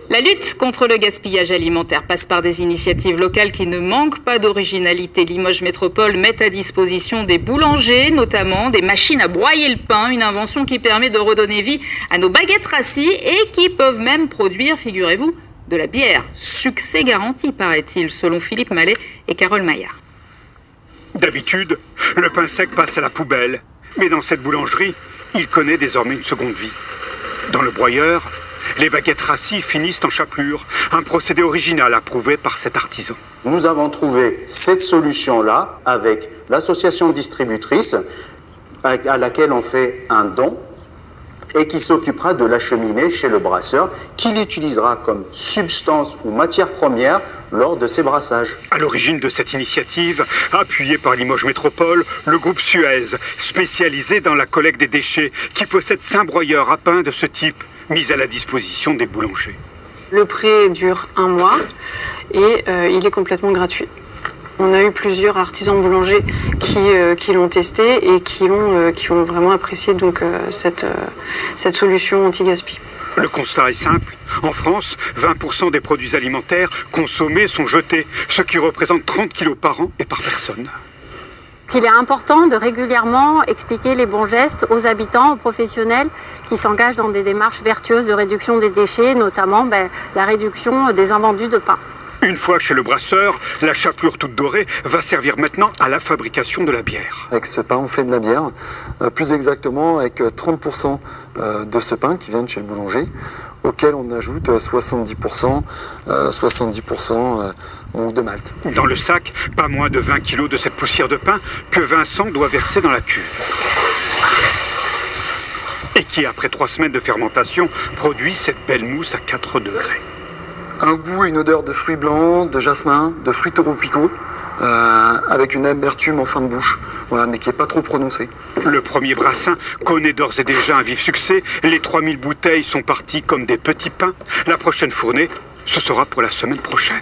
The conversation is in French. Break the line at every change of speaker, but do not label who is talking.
La lutte contre le gaspillage alimentaire passe par des initiatives locales qui ne manquent pas d'originalité. Limoges Métropole met à disposition des boulangers, notamment des machines à broyer le pain, une invention qui permet de redonner vie à nos baguettes rassis et qui peuvent même produire, figurez-vous, de la bière. Succès garanti, paraît-il, selon Philippe Mallet et Carole Maillard.
D'habitude, le pain sec passe à la poubelle. Mais dans cette boulangerie, il connaît désormais une seconde vie. Dans le broyeur, les baguettes rassis finissent en chapelure, un procédé original approuvé par cet artisan.
Nous avons trouvé cette solution-là avec l'association distributrice à laquelle on fait un don et qui s'occupera de l'acheminer chez le brasseur, qui l'utilisera comme substance ou matière première lors de ses brassages.
À l'origine de cette initiative, appuyée par Limoges Métropole, le groupe Suez, spécialisé dans la collecte des déchets, qui possède 5 broyeurs à pain de ce type, mis à la disposition des boulangers.
Le prêt dure 1 mois et il est complètement gratuit. On a eu plusieurs artisans boulangers qui l'ont testé et qui ont vraiment apprécié donc, cette solution anti-gaspi.
Le constat est simple. En France, 20% des produits alimentaires consommés sont jetés, ce qui représente 30 kilos par an et par personne.
Il est important de régulièrement expliquer les bons gestes aux habitants, aux professionnels qui s'engagent dans des démarches vertueuses de réduction des déchets, notamment la réduction des invendus de pain.
Une fois chez le brasseur, la chapelure toute dorée va servir maintenant à la fabrication de la bière.
Avec ce pain, on fait de la bière, plus exactement avec 30% de ce pain qui vient de chez le boulanger, auquel on ajoute 70% de malt.
Dans le sac, pas moins de 20 kilos de cette poussière de pain que Vincent doit verser dans la cuve. Et qui, après 3 semaines de fermentation, produit cette belle mousse à 4 degrés.
Un goût et une odeur de fruits blancs, de jasmin, de fruits tropicaux, avec une amertume en fin de bouche, voilà, mais qui n'est pas trop prononcée.
Le premier brassin connaît d'ores et déjà un vif succès. Les 3000 bouteilles sont parties comme des petits pains. La prochaine fournée, ce sera pour la semaine prochaine.